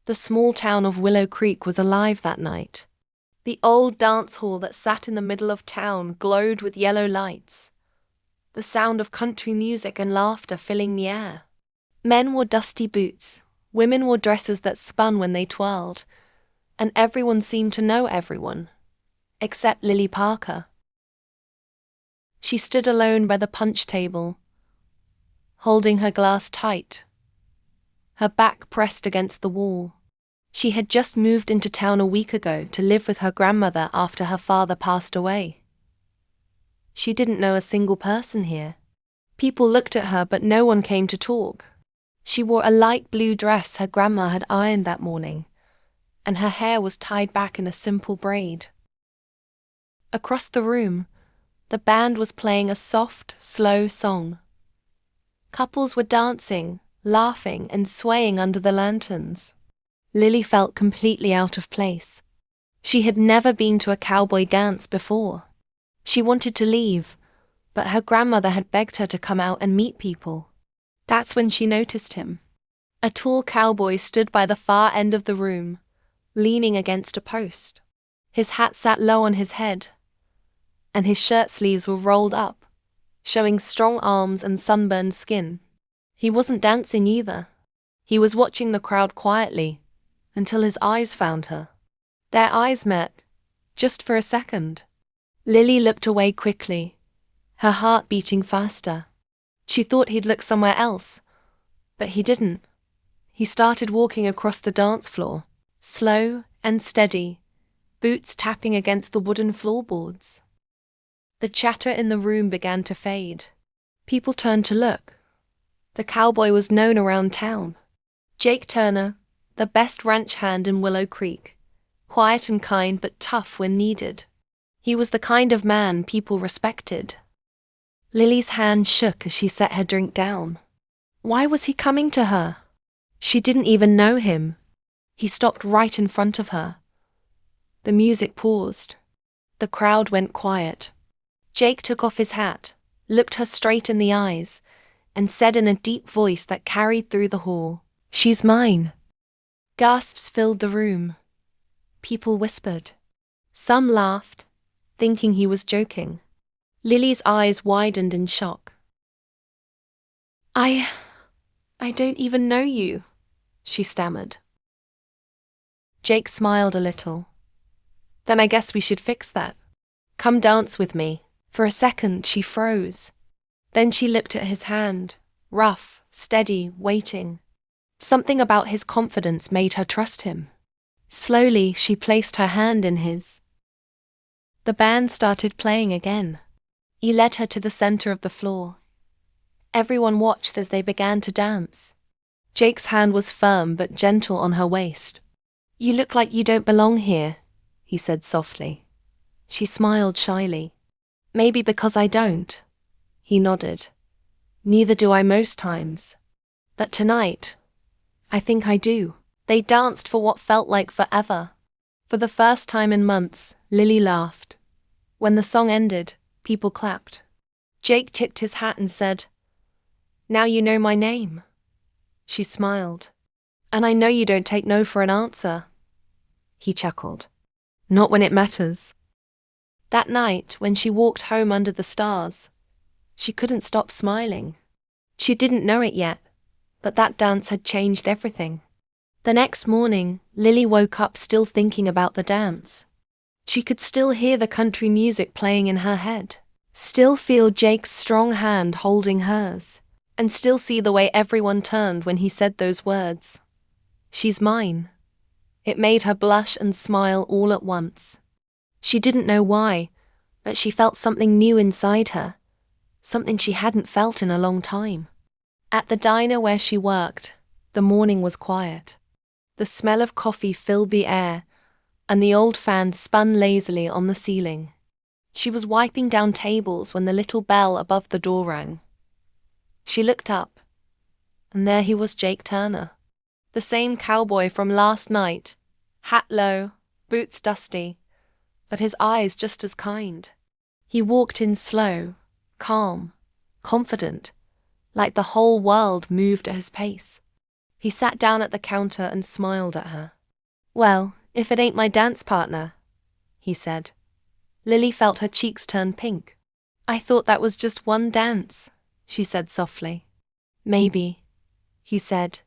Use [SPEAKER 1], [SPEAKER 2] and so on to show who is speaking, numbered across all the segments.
[SPEAKER 1] The small town of Willow Creek was alive that night. The old dance hall that sat in the middle of town glowed with yellow lights, the sound of country music and laughter filling the air. Men wore dusty boots, women wore dresses that spun when they twirled, and everyone seemed to know everyone, except Lily Parker. She stood alone by the punch table, holding her glass tight, her back pressed against the wall. She had just moved into town a week ago to live with her grandmother after her father passed away. She didn't know a single person here. People looked at her, but no one came to talk. She wore a light blue dress her grandma had ironed that morning, and her hair was tied back in a simple braid. Across the room, the band was playing a soft, slow song. Couples were dancing, laughing, and swaying under the lanterns. Lily felt completely out of place. She had never been to a cowboy dance before. She wanted to leave, but her grandmother had begged her to come out and meet people. That's when she noticed him. A tall cowboy stood by the far end of the room, leaning against a post. His hat sat low on his head, and his shirt sleeves were rolled up, showing strong arms and sunburned skin. He wasn't dancing either. He was watching the crowd quietly, until his eyes found her. Their eyes met, just for a second. Lily looked away quickly, her heart beating faster. She thought he'd look somewhere else, but he didn't. He started walking across the dance floor, slow and steady, boots tapping against the wooden floorboards. The chatter in the room began to fade. People turned to look. The cowboy was known around town. Jake Turner, the best ranch hand in Willow Creek, quiet and kind but tough when needed. He was the kind of man people respected. Lily's hand shook as she set her drink down. Why was he coming to her? She didn't even know him. He stopped right in front of her. The music paused. The crowd went quiet. Jake took off his hat, looked her straight in the eyes, and said in a deep voice that carried through the hall, "She's mine." Gasps filled the room. People whispered. Some laughed, thinking he was joking. Lily's eyes widened in shock. I don't even know you," she stammered. Jake smiled a little. "Then I guess we should fix that. Come dance with me." For a second, she froze. Then she looked at his hand, rough, steady, waiting. Something about his confidence made her trust him. Slowly, she placed her hand in his. The band started playing again. He led her to the center of the floor. Everyone watched as they began to dance. Jake's hand was firm but gentle on her waist. "You look like you don't belong here," he said softly. She smiled shyly. "Maybe because I don't." He nodded. "Neither do I most times. But tonight, I think I do." They danced for what felt like forever. For the first time in months, Lily laughed. When the song ended, people clapped. Jake tipped his hat and said, "Now you know my name." She smiled. "And I know you don't take no for an answer." He chuckled. "Not when it matters." That night, when she walked home under the stars, she couldn't stop smiling. She didn't know it yet, but that dance had changed everything. The next morning, Lily woke up still thinking about the dance. She could still hear the country music playing in her head, still feel Jake's strong hand holding hers, and still see the way everyone turned when he said those words. "She's mine." It made her blush and smile all at once. She didn't know why, but she felt something new inside her, something she hadn't felt in a long time. At the diner where she worked, the morning was quiet. The smell of coffee filled the air, and the old fan spun lazily on the ceiling. She was wiping down tables when the little bell above the door rang. She looked up, and there he was, Jake Turner. The same cowboy from last night, hat low, boots dusty, but his eyes just as kind. He walked in slow, calm, confident, like the whole world moved at his pace. He sat down at the counter and smiled at her. "Well, if it ain't my dance partner," he said. Lily felt her cheeks turn pink. "I thought that was just one dance," she said softly. "Maybe," he said,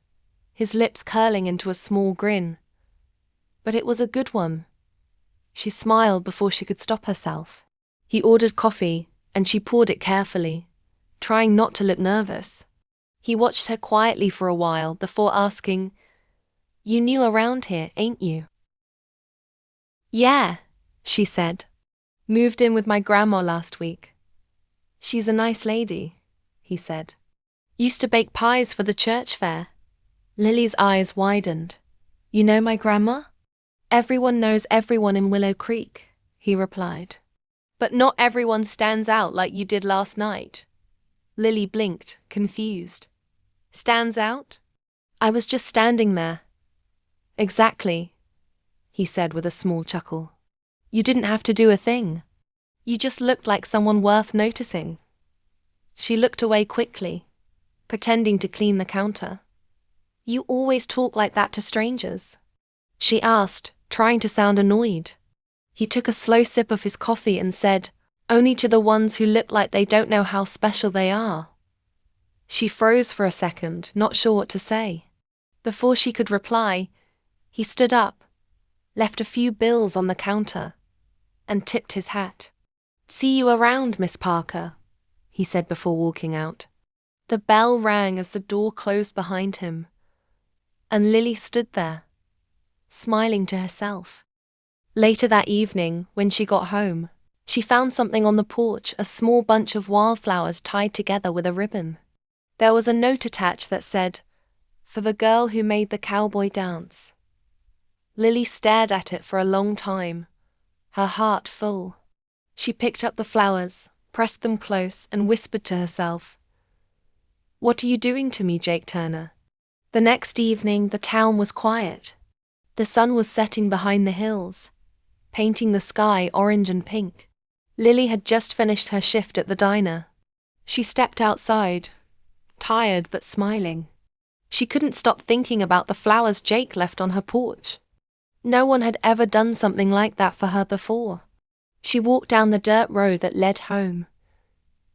[SPEAKER 1] his lips curling into a small grin. "But it was a good one." She smiled before she could stop herself. He ordered coffee, and she poured it carefully, trying not to look nervous. He watched her quietly for a while before asking, "You new around here, ain't you?" "Yeah," she said. "Moved in with my grandma last week." "She's a nice lady," he said. "Used to bake pies for the church fair." Lily's eyes widened. "You know my grandma?" "Everyone knows everyone in Willow Creek," he replied. "But not everyone stands out like you did last night." Lily blinked, confused. "Stands out?" "I was just standing there." "Exactly," he said with a small chuckle. "You didn't have to do a thing. You just looked like someone worth noticing." She looked away quickly, pretending to clean the counter. "You always talk like that to strangers?" she asked, trying to sound annoyed. He took a slow sip of his coffee and said, "Only to the ones who look like they don't know how special they are." She froze for a second, not sure what to say. Before she could reply, he stood up, left a few bills on the counter, and tipped his hat. "See you around, Miss Parker," he said before walking out. The bell rang as the door closed behind him, and Lily stood there, smiling to herself. Later that evening, when she got home, she found something on the porch, a small bunch of wildflowers tied together with a ribbon. There was a note attached that said, "For the girl who made the cowboy dance." Lily stared at it for a long time, her heart full. She picked up the flowers, pressed them close, and whispered to herself, "What are you doing to me, Jake Turner?" The next evening, the town was quiet. The sun was setting behind the hills, painting the sky orange and pink. Lily had just finished her shift at the diner. She stepped outside, tired but smiling. She couldn't stop thinking about the flowers Jake left on her porch. No one had ever done something like that for her before. She walked down the dirt road that led home,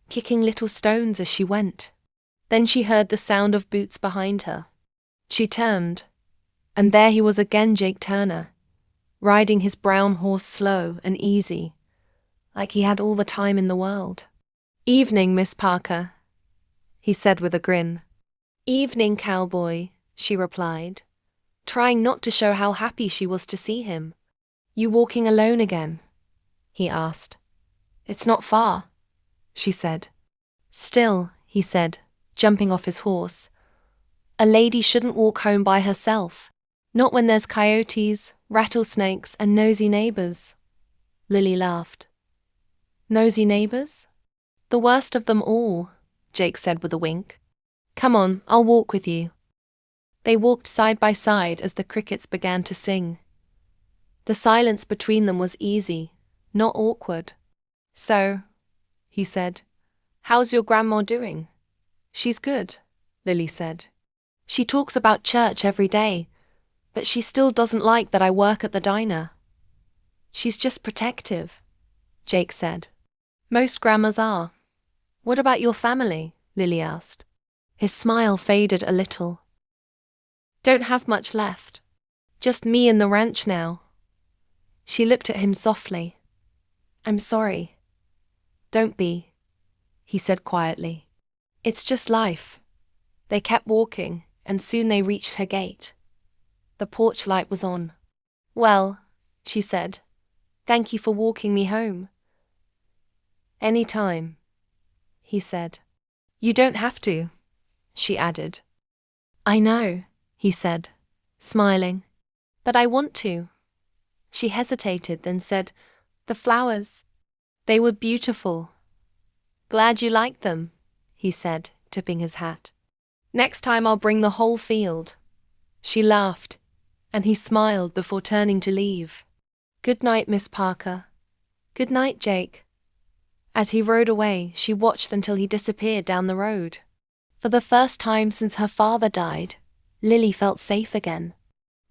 [SPEAKER 1] kicking little stones as she went. Then she heard the sound of boots behind her. She turned, and there he was again, Jake Turner, riding his brown horse slow and easy, like he had all the time in the world. "Evening, Miss Parker," he said with a grin. "Evening, Cowboy," she replied, trying not to show how happy she was to see him. "You walking alone again?" he asked. "It's not far," she said. "Still," he said, jumping off his horse, "a lady shouldn't walk home by herself. Not when there's coyotes, rattlesnakes, and nosy neighbors." Lily laughed. "Nosy neighbors? The worst of them all," Jake said with a wink. "Come on, I'll walk with you." They walked side by side as the crickets began to sing. The silence between them was easy, not awkward. "So," he said, "how's your grandma doing?" "She's good," Lily said. "She talks about church every day, but she still doesn't like that I work at the diner." "She's just protective," Jake said. "Most grandmas are." "What about your family?" Lily asked. His smile faded a little. "Don't have much left. Just me and the ranch now." She looked at him softly. "I'm sorry." "Don't be," he said quietly. "It's just life." They kept walking, and soon they reached her gate. The porch light was on. "Well," she said, "thank you for walking me home." "Any time," he said. "You don't have to," she added. "I know," he said, smiling. "But I want to." She hesitated, then said, "The flowers, they were beautiful." "Glad you liked them," he said, tipping his hat. "Next time I'll bring the whole field." She laughed, and he smiled before turning to leave. "Good night, Miss Parker." "Good night, Jake." As he rode away, she watched until he disappeared down the road. For the first time since her father died, Lily felt safe again.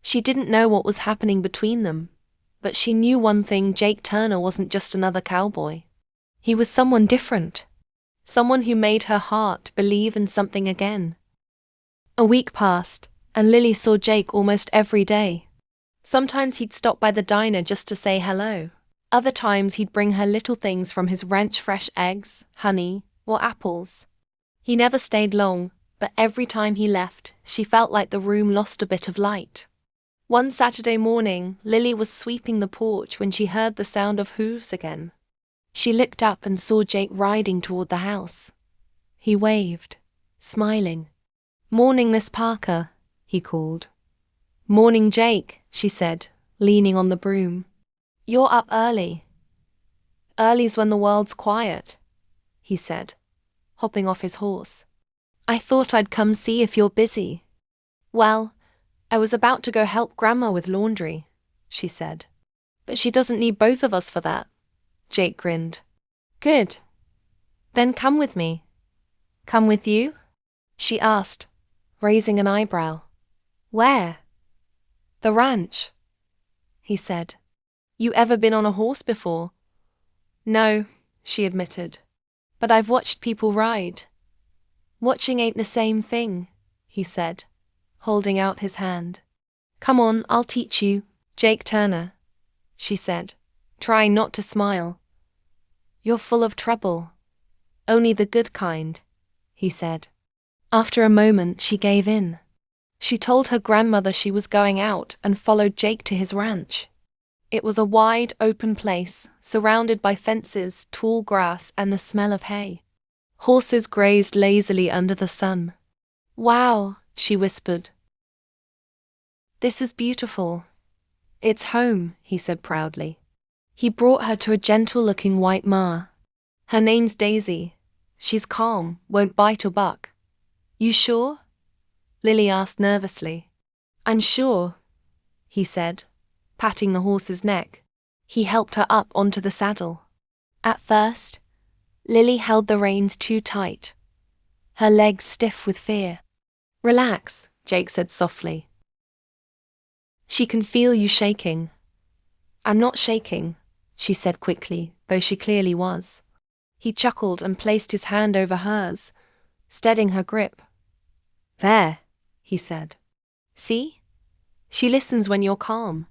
[SPEAKER 1] She didn't know what was happening between them, but she knew one thing: Jake Turner wasn't just another cowboy. He was someone different. Someone who made her heart believe in something again. A week passed, and Lily saw Jake almost every day. Sometimes he'd stop by the diner just to say hello. Other times he'd bring her little things from his ranch: fresh eggs, honey, or apples. He never stayed long, but every time he left, she felt like the room lost a bit of light. One Saturday morning, Lily was sweeping the porch when she heard the sound of hooves again. She looked up and saw Jake riding toward the house. He waved, smiling. "Morning, Miss Parker," he called. "Morning, Jake," she said, leaning on the broom. "You're up early." "Early's when the world's quiet," he said, hopping off his horse. "I thought I'd come see if you're busy." "Well, I was about to go help Grandma with laundry," she said. "But she doesn't need both of us for that." Jake grinned. "Good. Then come with me." "Come with you?" she asked, raising an eyebrow. "Where?" "The ranch," he said. "You ever been on a horse before?" "No," she admitted. "But I've watched people ride." "Watching ain't the same thing," he said, holding out his hand. "Come on, I'll teach you, Jake Turner," she said, trying not to smile. "You're full of trouble." "Only the good kind," he said. After a moment, she gave in. She told her grandmother she was going out and followed Jake to his ranch. It was a wide, open place, surrounded by fences, tall grass, and the smell of hay. Horses grazed lazily under the sun. "Wow," she whispered. "This is beautiful." "It's home," he said proudly. He brought her to a gentle-looking white mare. "Her name's Daisy. She's calm, won't bite or buck." "You sure?" Lily asked nervously. "I'm sure," he said, patting the horse's neck. He helped her up onto the saddle. At first, Lily held the reins too tight, her legs stiff with fear. "Relax," Jake said softly. "She can feel you shaking." "I'm not shaking," she said quickly, though she clearly was. He chuckled and placed his hand over hers, steadying her grip. "There," he said. "See? She listens when you're calm."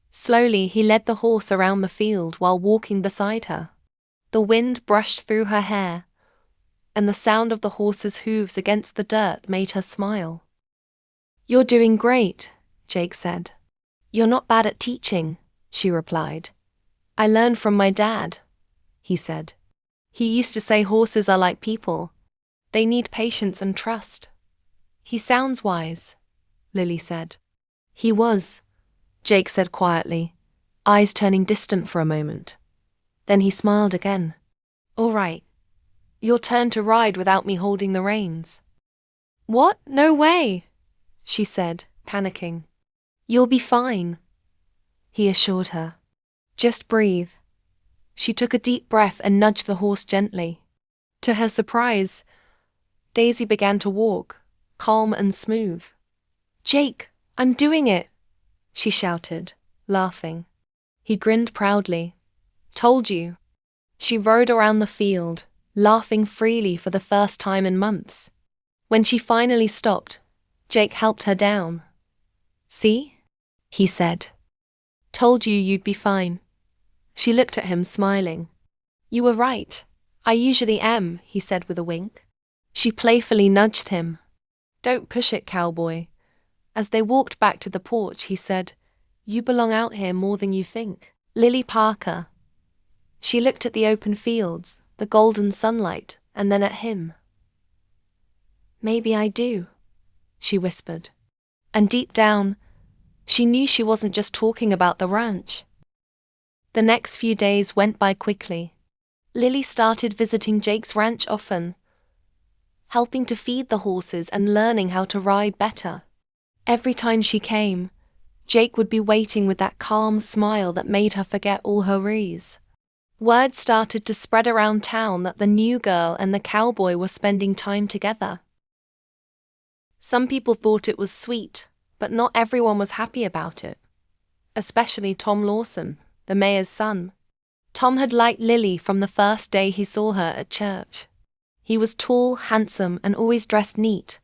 [SPEAKER 1] Slowly, he led the horse around the field while walking beside her. The wind brushed through her hair, and the sound of the horse's hooves against the dirt made her smile. "You're doing great," Jake said. "You're not bad at teaching," she replied. "I learned from my dad," he said. "He used to say horses are like people. They need patience and trust." "He sounds wise," Lily said. "He was," Jake said quietly, eyes turning distant for a moment. Then he smiled again. "All right. Your turn to ride without me holding the reins." "What? No way," she said, panicking. "You'll be fine," he assured her. "Just breathe." She took a deep breath and nudged the horse gently. To her surprise, Daisy began to walk, calm and smooth. "Jake, I'm doing it," she shouted, laughing. He grinned proudly. "Told you." She rode around the field, laughing freely for the first time in months. When she finally stopped, Jake helped her down. "See?" he said. "Told you you'd be fine." She looked at him, smiling. "You were right. I usually am," he said with a wink. She playfully nudged him. "Don't push it, cowboy." As they walked back to the porch, he said, "You belong out here more than you think." Lily Parker. She looked at the open fields, the golden sunlight, and then at him. "Maybe I do," she whispered. And deep down, she knew she wasn't just talking about the ranch. The next few days went by quickly. Lily started visiting Jake's ranch often, helping to feed the horses and learning how to ride better. Every time she came, Jake would be waiting with that calm smile that made her forget all her worries. Word started to spread around town that the new girl and the cowboy were spending time together. Some people thought it was sweet, but not everyone was happy about it. Especially Tom Lawson, the mayor's son. Tom had liked Lily from the first day he saw her at church. He was tall, handsome, and always dressed neat.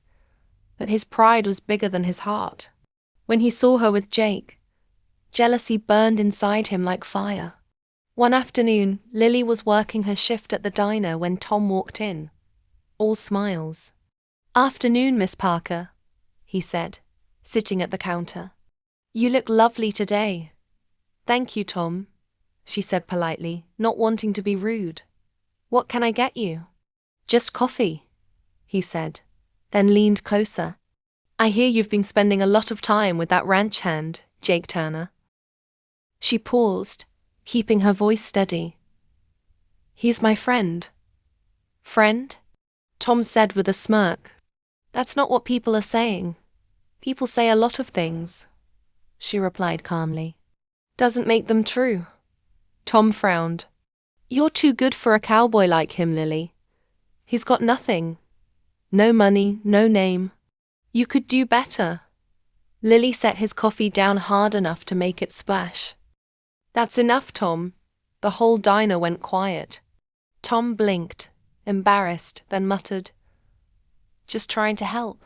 [SPEAKER 1] But his pride was bigger than his heart. When he saw her with Jake, jealousy burned inside him like fire. One afternoon, Lily was working her shift at the diner when Tom walked in. All smiles. "Afternoon, Miss Parker," he said, sitting at the counter. "You look lovely today." "Thank you, Tom," she said politely, not wanting to be rude. "What can I get you?" "Just coffee," he said, then leaned closer. "I hear you've been spending a lot of time with that ranch hand, Jake Turner." She paused, keeping her voice steady. "He's my friend." "Friend?" Tom said with a smirk. "That's not what people are saying. People say a lot of things," she replied calmly. "Doesn't make them true." Tom frowned. "You're too good for a cowboy like him, Lily. He's got nothing. No money, no name. You could do better." Lily set his coffee down hard enough to make it splash. "That's enough, Tom." The whole diner went quiet. Tom blinked, embarrassed, then muttered, "Just trying to help."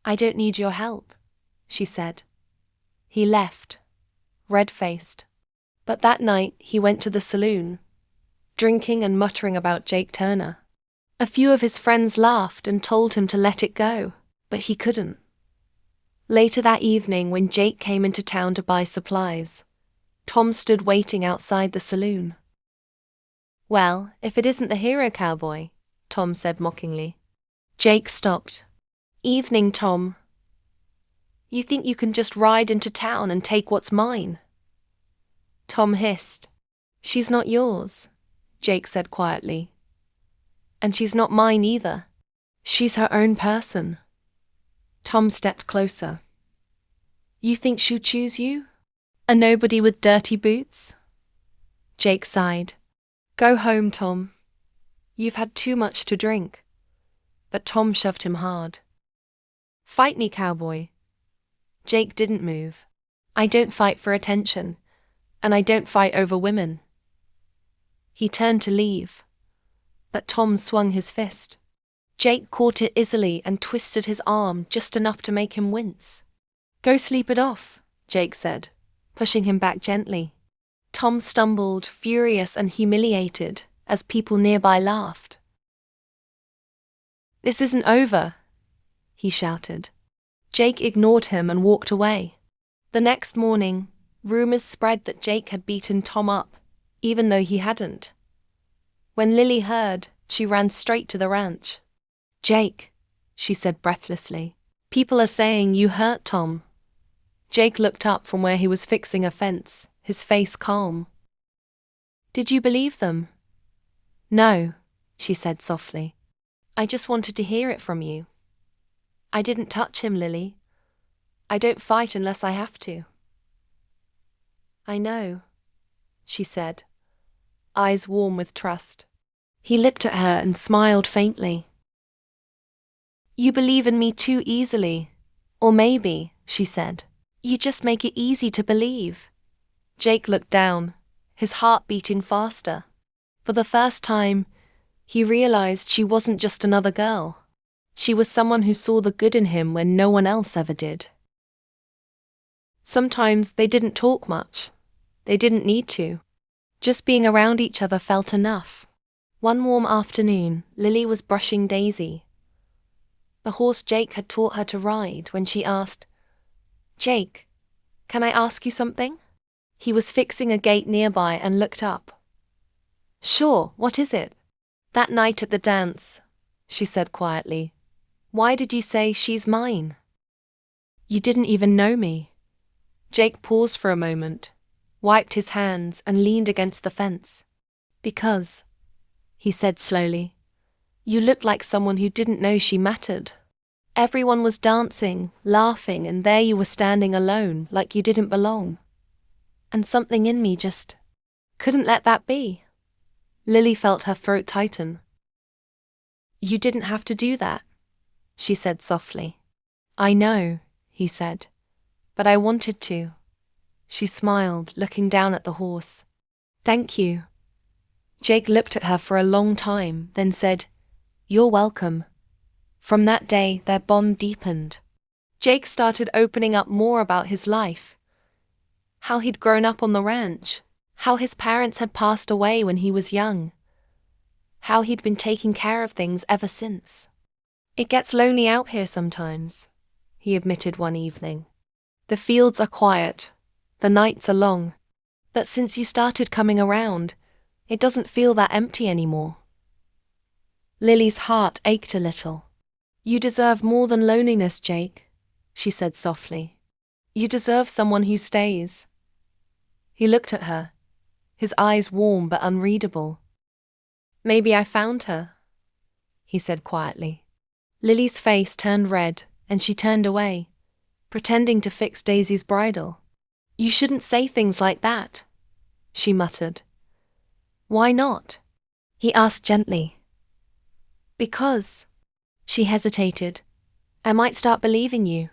[SPEAKER 1] "I don't need your help," she said. He left, red-faced. But that night he went to the saloon, drinking and muttering about Jake Turner. A few of his friends laughed and told him to let it go, but he couldn't. Later that evening, when Jake came into town to buy supplies, Tom stood waiting outside the saloon. "Well, if it isn't the hero cowboy," Tom said mockingly. Jake stopped. "Evening, Tom. You think you can just ride into town and take what's mine?" Tom hissed. "She's not yours," Jake said quietly. "And she's not mine either. She's her own person." Tom stepped closer. "You think she'll choose you? A nobody with dirty boots?" Jake sighed. "Go home, Tom. You've had too much to drink." But Tom shoved him hard. "Fight me, cowboy." Jake didn't move. "I don't fight for attention, and I don't fight over women." He turned to leave, but Tom swung his fist. Jake caught it easily and twisted his arm just enough to make him wince. "Go sleep it off," Jake said, pushing him back gently. Tom stumbled, furious and humiliated, as people nearby laughed. "This isn't over," he shouted. Jake ignored him and walked away. The next morning, rumors spread that Jake had beaten Tom up, even though he hadn't. When Lily heard, she ran straight to the ranch. "Jake," she said breathlessly, "people are saying you hurt Tom." Jake looked up from where he was fixing a fence, his face calm. "Did you believe them?" "No," she said softly. "I just wanted to hear it from you." "I didn't touch him, Lily. I don't fight unless I have to." "I know," she said, eyes warm with trust. He looked at her and smiled faintly. "You believe in me too easily. Or maybe," she said, "you just make it easy to believe." Jake looked down, his heart beating faster. For the first time, he realized she wasn't just another girl. She was someone who saw the good in him when no one else ever did. Sometimes they didn't talk much. They didn't need to. Just being around each other felt enough. One warm afternoon, Lily was brushing Daisy, the horse Jake had taught her to ride, when she asked, "Jake, can I ask you something?" He was fixing a gate nearby and looked up. "Sure, what is it?" "That night at the dance," she said quietly. "Why did you say she's mine?" "You didn't even know me." Jake paused for a moment, wiped his hands and leaned against the fence. "Because," he said slowly, "you looked like someone who didn't know she mattered. Everyone was dancing, laughing, and there you were standing alone, like you didn't belong. And something in me just couldn't let that be." Lily felt her throat tighten. "You didn't have to do that." she said softly. I know, he said, but I wanted to. She smiled, looking down at the horse. Thank you. Jake looked at her for a long time, then said, You're welcome. From that day, their bond deepened. Jake started opening up more about his life. How he'd grown up on the ranch. How his parents had passed away when he was young. How he'd been taking care of things ever since. It gets lonely out here sometimes, he admitted one evening. The fields are quiet, the nights are long, but since you started coming around, it doesn't feel that empty anymore. Lily's heart ached a little. You deserve more than loneliness, Jake, she said softly. You deserve someone who stays. He looked at her, his eyes warm but unreadable. Maybe I found her, he said quietly. Lily's face turned red, and she turned away, pretending to fix Daisy's bridle. You shouldn't say things like that, she muttered. Why not? He asked gently. Because, she hesitated, I might start believing you.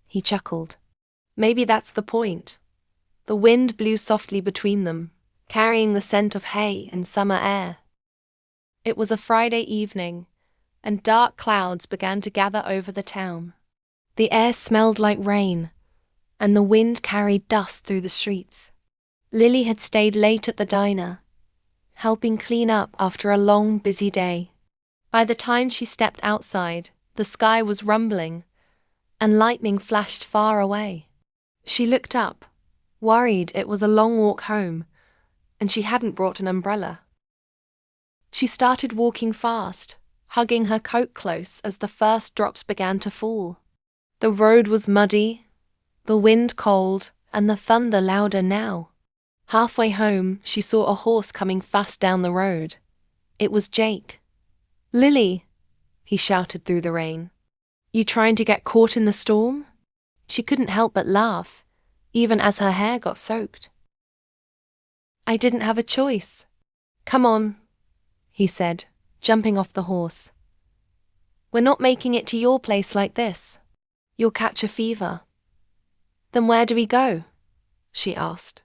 [SPEAKER 1] He chuckled. Maybe that's the point. The wind blew softly between them, carrying the scent of hay and summer air. It was a Friday evening, and dark clouds began to gather over the town. The air smelled like rain, and the wind carried dust through the streets. Lily had stayed late at the diner, helping clean up after a long, busy day. By the time she stepped outside, the sky was rumbling, and lightning flashed far away. She looked up, worried it was a long walk home, and she hadn't brought an umbrella. She started walking fast, hugging her coat close as the first drops began to fall. The road was muddy, the wind cold, and the thunder louder now. Halfway home, she saw a horse coming fast down the road. It was Jake. Lily, he shouted through the rain. You trying to get caught in the storm? She couldn't help but laugh, even as her hair got soaked. I didn't have a choice. Come on, he said, jumping off the horse. We're not making it to your place like this. You'll catch a fever. Then where do we go? She asked.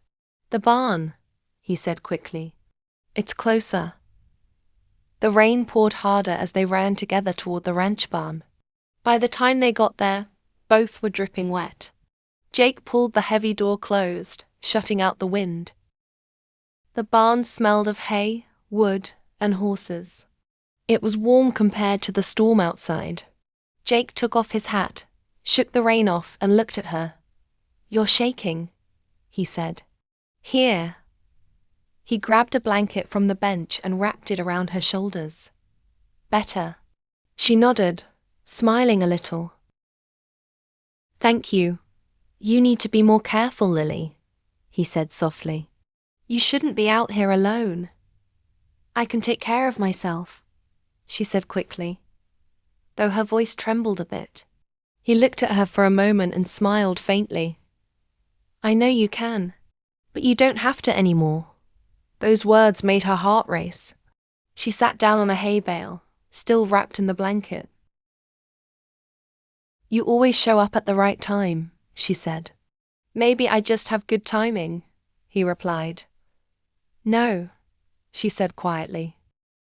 [SPEAKER 1] The barn, he said quickly. It's closer. The rain poured harder as they ran together toward the ranch barn. By the time they got there, both were dripping wet. Jake pulled the heavy door closed, shutting out the wind. The barn smelled of hay, wood, and horses. It was warm compared to the storm outside. Jake took off his hat, shook the rain off, and looked at her. You're shaking, he said. Here. He grabbed a blanket from the bench and wrapped it around her shoulders. Better. She nodded, smiling a little. Thank you. You need to be more careful, Lily, he said softly. You shouldn't be out here alone. I can take care of myself, she said quickly, though her voice trembled a bit. He looked at her for a moment and smiled faintly. I know you can, but you don't have to anymore. Those words made her heart race. She sat down on a hay bale, still wrapped in the blanket. You always show up at the right time, she said. Maybe I just have good timing, he replied. No, she said quietly.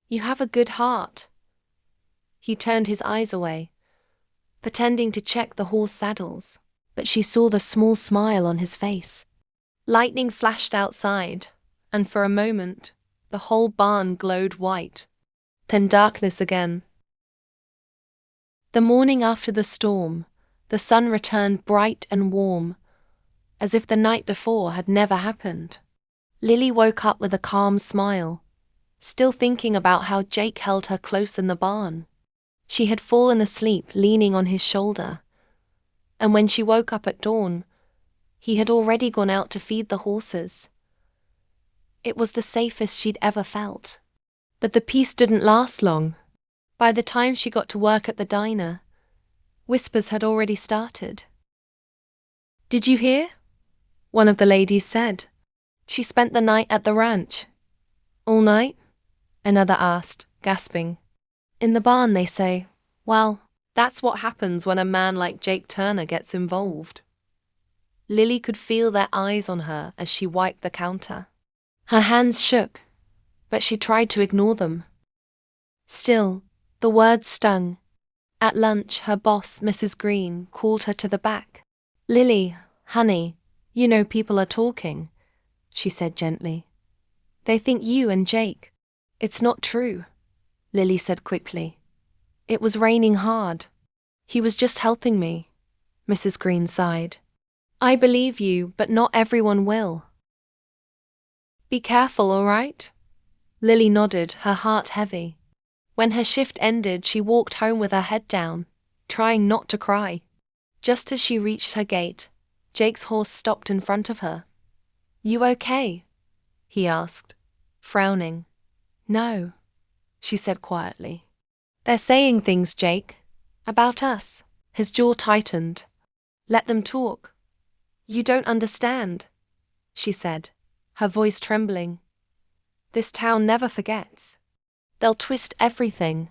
[SPEAKER 1] You have a good heart. He turned his eyes away, pretending to check the horse saddles, but she saw the small smile on his face. Lightning flashed outside, and for a moment, the whole barn glowed white. Then darkness again. The morning after the storm, the sun returned bright and warm, as if the night before had never happened. Lily woke up with a calm smile, still thinking about how Jake held her close in the barn. She had fallen asleep leaning on his shoulder, and when she woke up at dawn, he had already gone out to feed the horses. It was the safest she'd ever felt. But the peace didn't last long. By the time she got to work at the diner, whispers had already started. Did you hear? One of the ladies said. She spent the night at the ranch. All night? Another asked, gasping. In the barn, they say. Well, That's what happens when a man like Jake Turner gets involved. Lily could feel their eyes on her as she wiped the counter. Her hands shook, but she tried to ignore them. Still, the words stung. At lunch, her boss, Mrs. Green, called her to the back. "Lily, honey, you know people are talking," she said gently. "They think you and Jake." "It's not true," Lily said quickly. "It was raining hard. He was just helping me," Mrs. Green sighed. "I believe you, but not everyone will." "Be careful, all right?" Lily nodded, her heart heavy. When her shift ended, she walked home with her head down, trying not to cry. Just as she reached her gate, Jake's horse stopped in front of her. "You okay?" he asked, frowning. "No," she said quietly. "They're saying things, Jake. About us." His jaw tightened. "Let them talk." "You don't understand," she said, her voice trembling. "This town never forgets. They'll twist everything.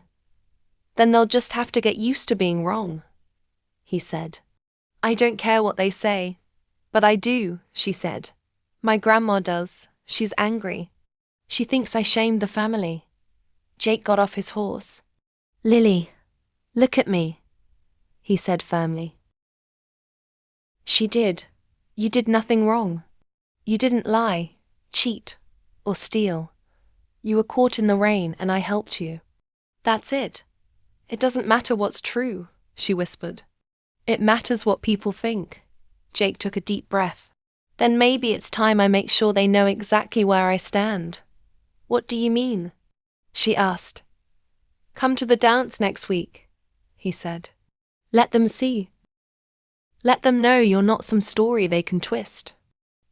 [SPEAKER 1] Then they'll just have to get used to being wrong," he said. "I don't care what they say. But I do," she said. "My grandma does. She's angry. She thinks I shamed the family." Jake got off his horse. "Lily, look at me," he said firmly. "She did. You did nothing wrong. You didn't lie, cheat, or steal. You were caught in the rain and I helped you. That's it. It doesn't matter what's true," she whispered. "It matters what people think." Jake took a deep breath. "Then maybe it's time I make sure they know exactly where I stand." "What do you mean?" she asked. "Come to the dance next week," he said. "Let them see. Let them know you're not some story they can twist.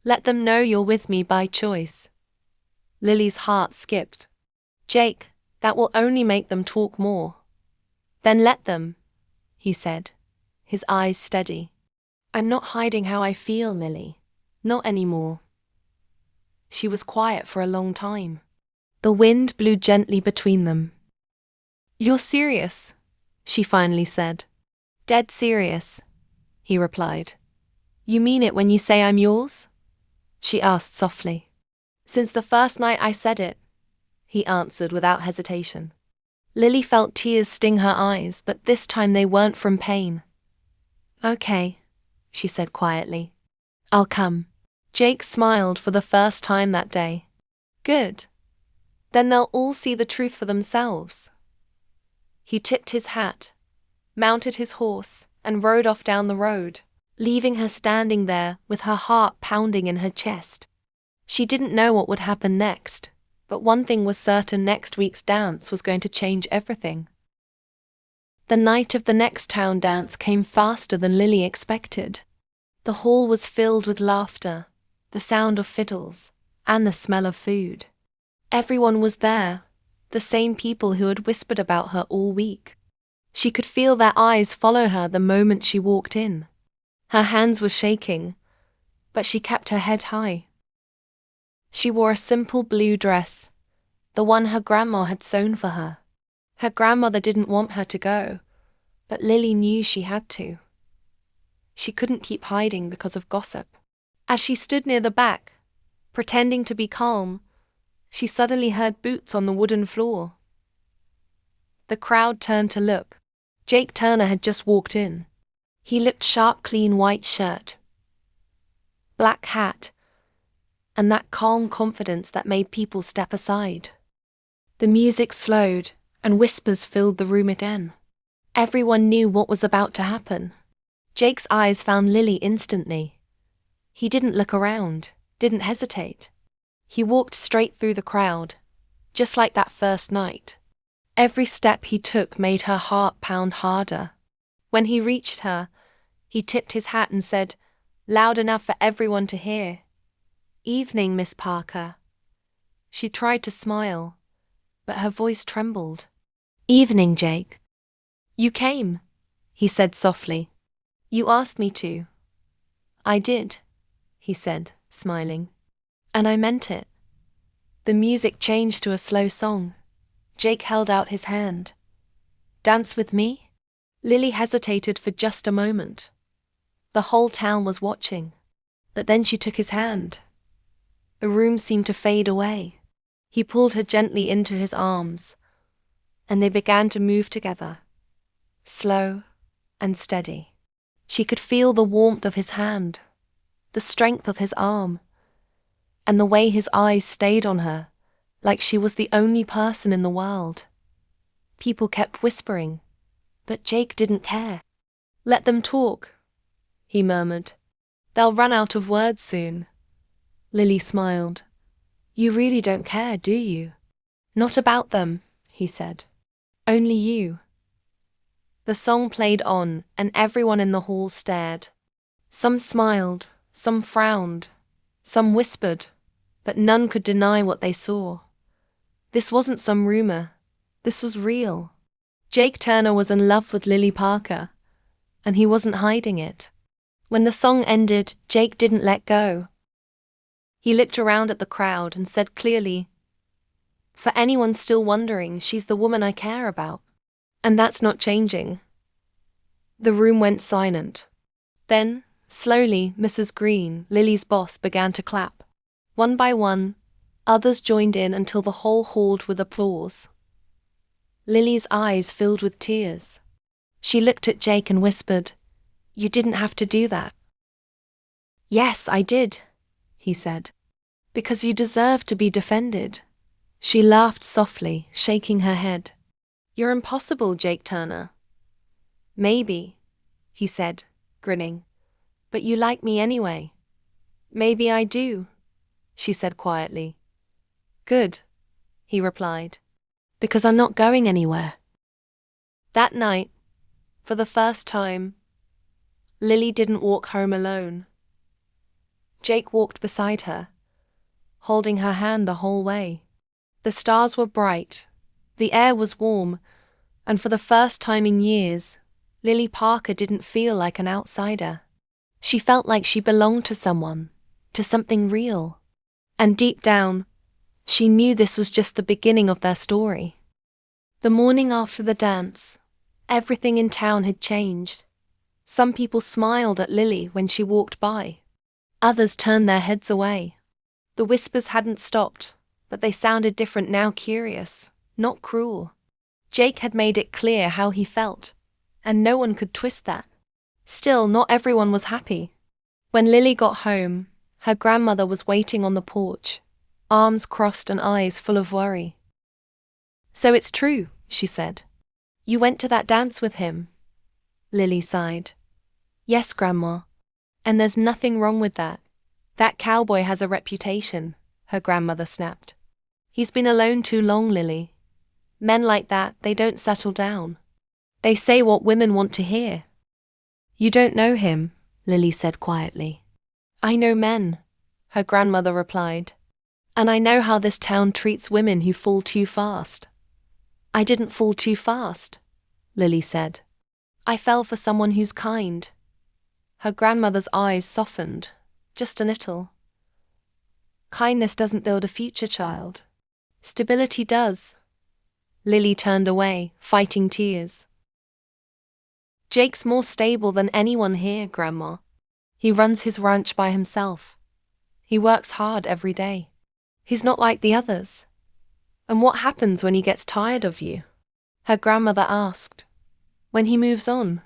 [SPEAKER 1] Let them know you're with me by choice." Lily's heart skipped. "Jake, that will only make them talk more." "Then let them," he said, his eyes steady. "I'm not hiding how I feel, Lily. Not anymore." She was quiet for a long time. The wind blew gently between them. "You're serious," she finally said. "Dead serious," he replied. "You mean it when you say I'm yours?" she asked softly. "Since the first night I said it," he answered without hesitation. Lily felt tears sting her eyes, but this time they weren't from pain. "Okay," she said quietly. "I'll come." Jake smiled for the first time that day. "Good. Then they'll all see the truth for themselves." He tipped his hat, mounted his horse, and rode off down the road, leaving her standing there with her heart pounding in her chest. She didn't know what would happen next, but one thing was certain: next week's dance was going to change everything. The night of the next town dance came faster than Lily expected. The hall was filled with laughter, the sound of fiddles, and the smell of food. Everyone was there, the same people who had whispered about her all week. She could feel their eyes follow her the moment she walked in. Her hands were shaking, but she kept her head high. She wore a simple blue dress, the one her grandma had sewn for her. Her grandmother didn't want her to go, but Lily knew she had to. She couldn't keep hiding because of gossip. As she stood near the back, pretending to be calm, she suddenly heard boots on the wooden floor. The crowd turned to look. Jake Turner had just walked in. He looked sharp, clean white shirt, black hat, and that calm confidence that made people step aside. The music slowed, and whispers filled the room again. Everyone knew what was about to happen. Jake's eyes found Lily instantly. He didn't look around, didn't hesitate. He walked straight through the crowd, just like that first night. Every step he took made her heart pound harder. When he reached her, he tipped his hat and said, loud enough for everyone to hear, "Evening, Miss Parker." She tried to smile, but her voice trembled. "Evening, Jake." "You came," he said softly. "You asked me to." "I did," he said, smiling. "And I meant it." The music changed to a slow song. Jake held out his hand. "Dance with me?" Lily hesitated for just a moment. The whole town was watching. But then she took his hand. The room seemed to fade away. He pulled her gently into his arms, and they began to move together, slow and steady. She could feel the warmth of his hand, the strength of his arm, and the way his eyes stayed on her, like she was the only person in the world. People kept whispering, but Jake didn't care. "Let them talk," he murmured. "They'll run out of words soon." Lily smiled. "You really don't care, do you?" "Not about them," he said. "Only you." The song played on, and everyone in the hall stared. Some smiled, some frowned, some whispered, but none could deny what they saw. This wasn't some rumor. This was real. Jake Turner was in love with Lily Parker, and he wasn't hiding it. When the song ended, Jake didn't let go. He looked around at the crowd and said clearly, "For anyone still wondering, she's the woman I care about. And that's not changing." The room went silent. Then, slowly, Mrs. Green, Lily's boss, began to clap. One by one, others joined in until the whole hauled with applause. Lily's eyes filled with tears. She looked at Jake and whispered, "You didn't have to do that." "Yes, I did," he said. "Because you deserve to be defended." She laughed softly, shaking her head. "You're impossible, Jake Turner." "Maybe," he said, grinning. "But you like me anyway." "Maybe I do," she said quietly. "Good," he replied. "Because I'm not going anywhere." That night, for the first time, Lily didn't walk home alone. Jake walked beside her, holding her hand the whole way. The stars were bright, the air was warm, and for the first time in years, Lily Parker didn't feel like an outsider. She felt like she belonged to someone, to something real. And deep down, she knew this was just the beginning of their story. The morning after the dance, everything in town had changed. Some people smiled at Lily when she walked by. Others turned their heads away. The whispers hadn't stopped, but they sounded different now, curious, not cruel. Jake had made it clear how he felt, and no one could twist that. Still, not everyone was happy. When Lily got home, her grandmother was waiting on the porch, arms crossed and eyes full of worry. "So it's true," she said. "You went to that dance with him?" Lily sighed. "Yes, Grandma. And there's nothing wrong with that. That cowboy has a reputation," her grandmother snapped. "He's been alone too long, Lily. Men like that, they don't settle down. They say what women want to hear." "You don't know him," Lily said quietly. "I know men," her grandmother replied. "And I know how this town treats women who fall too fast." "I didn't fall too fast," Lily said. "I fell for someone who's kind." Her grandmother's eyes softened, just a little. "Kindness doesn't build a future, child. Stability does." Lily turned away, fighting tears. "Jake's more stable than anyone here, Grandma. He runs his ranch by himself. He works hard every day. He's not like the others." "And what happens when he gets tired of you?" her grandmother asked. "When he moves on?"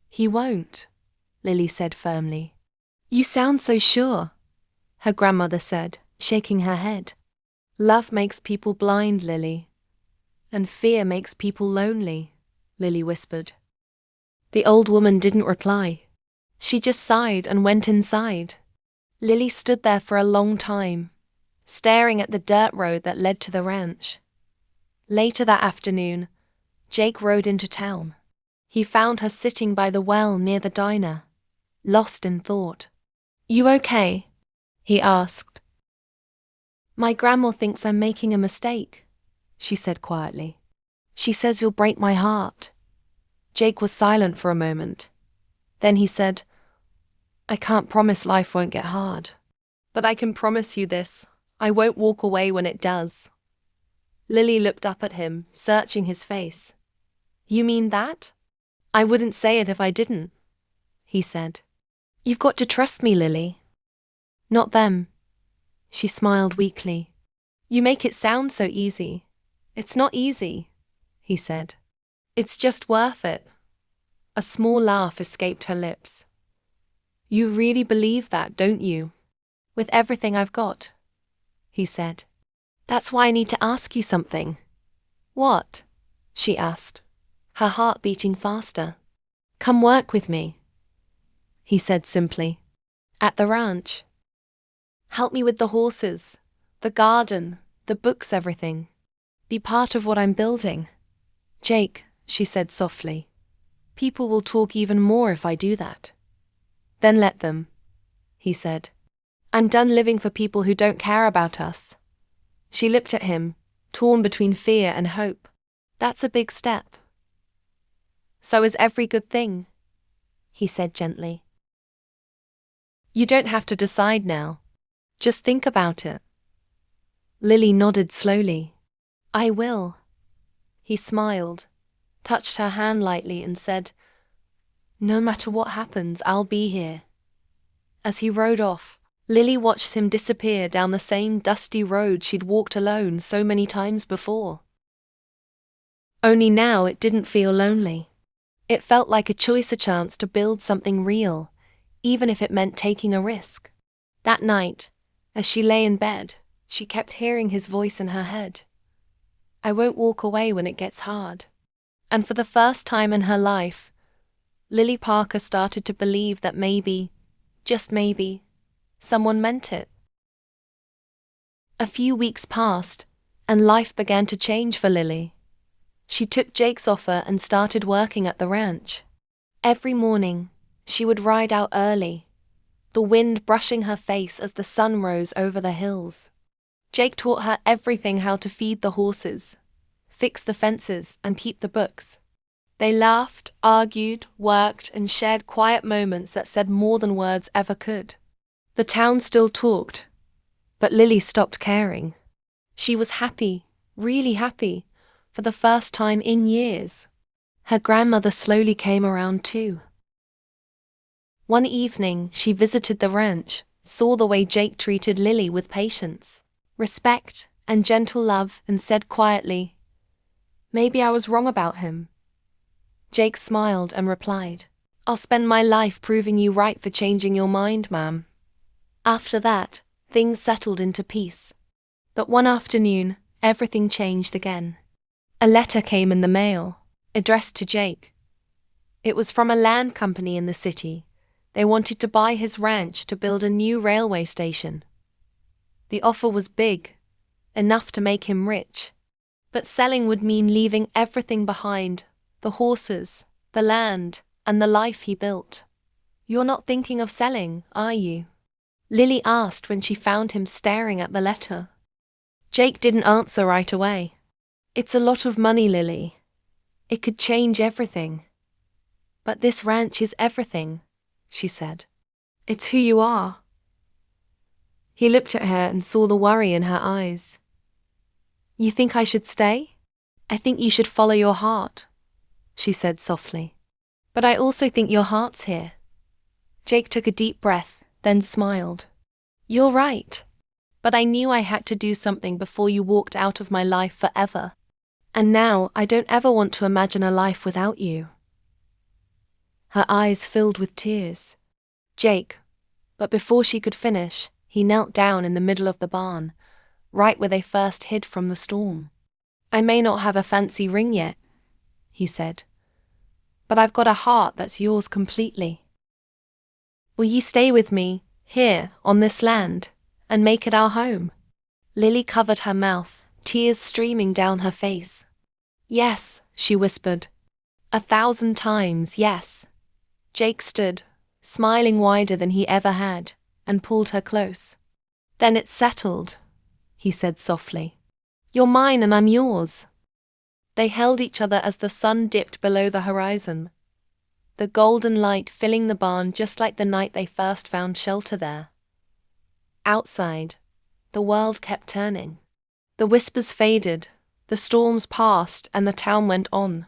[SPEAKER 1] "He won't," Lily said firmly. "You sound so sure," her grandmother said, shaking her head. "Love makes people blind, Lily. And fear makes people lonely," Lily whispered. The old woman didn't reply. She just sighed and went inside. Lily stood there for a long time, staring at the dirt road that led to the ranch. Later that afternoon, Jake rode into town. He found her sitting by the well near the diner, lost in thought. "You okay?" he asked. "My grandma thinks I'm making a mistake," she said quietly. "She says you'll break my heart." Jake was silent for a moment. Then he said, "I can't promise life won't get hard. But I can promise you this, I won't walk away when it does." Lily looked up at him, searching his face. "You mean that?" I wouldn't say it if I didn't, he said. You've got to trust me, Lily. Not them. She smiled weakly. You make it sound so easy. It's not easy, he said. It's just worth it. A small laugh escaped her lips. You really believe that, don't you? With everything I've got, he said. That's why I need to ask you something. What? She asked, her heart beating faster. Come work with me, he said simply. At the ranch. Help me with the horses, the garden, the books, everything. Be part of what I'm building. Jake, she said softly. People will talk even more if I do that. Then let them, he said. I'm done living for people who don't care about us. She looked at him, torn between fear and hope. That's a big step. So is every good thing, he said gently. You don't have to decide now. Just think about it. Lily nodded slowly. I will. He smiled, touched her hand lightly and said, No matter what happens, I'll be here. As he rode off, Lily watched him disappear down the same dusty road she'd walked alone so many times before. Only now it didn't feel lonely. It felt like a choice, a chance to build something real, even if it meant taking a risk. That night, as she lay in bed, she kept hearing his voice in her head. I won't walk away when it gets hard. And for the first time in her life, Lily Parker started to believe that maybe, just maybe, someone meant it. A few weeks passed, and life began to change for Lily. She took Jake's offer and started working at the ranch. Every morning, she would ride out early, the wind brushing her face as the sun rose over the hills. Jake taught her everything: how to feed the horses, fix the fences, and keep the books. They laughed, argued, worked, and shared quiet moments that said more than words ever could. The town still talked, but Lily stopped caring. She was happy, really happy, for the first time in years. Her grandmother slowly came around too. One evening, she visited the ranch, saw the way Jake treated Lily with patience, respect, and gentle love, and said quietly, Maybe I was wrong about him. Jake smiled and replied, I'll spend my life proving you right for changing your mind, ma'am. After that, things settled into peace. But one afternoon, everything changed again. A letter came in the mail, addressed to Jake. It was from a land company in the city. They wanted to buy his ranch to build a new railway station. The offer was big, enough to make him rich. But selling would mean leaving everything behind: the horses, the land, and the life he built. You're not thinking of selling, are you? Lily asked when she found him staring at the letter. Jake didn't answer right away. It's a lot of money, Lily. It could change everything. But this ranch is everything, she said. It's who you are. He looked at her and saw the worry in her eyes. You think I should stay? I think you should follow your heart, she said softly. But I also think your heart's here. Jake took a deep breath, then smiled. You're right. But I knew I had to do something before you walked out of my life forever. And now I don't ever want to imagine a life without you. Her eyes filled with tears. Jake, but before she could finish, he knelt down in the middle of the barn, right where they first hid from the storm. I may not have a fancy ring yet, he said, but I've got a heart that's yours completely. Will you stay with me, here, on this land, and make it our home? Lily covered her mouth, tears streaming down her face. Yes, she whispered. 1,000 times, yes. Jake stood, smiling wider than he ever had, and pulled her close. Then it's settled, he said softly. You're mine and I'm yours. They held each other as the sun dipped below the horizon, the golden light filling the barn just like the night they first found shelter there. Outside, the world kept turning. The whispers faded, the storms passed, and the town went on.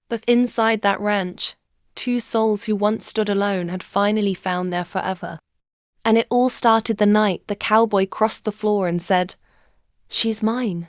[SPEAKER 1] But inside that ranch, two souls who once stood alone had finally found their forever. And it all started the night the cowboy crossed the floor and said, "She's mine."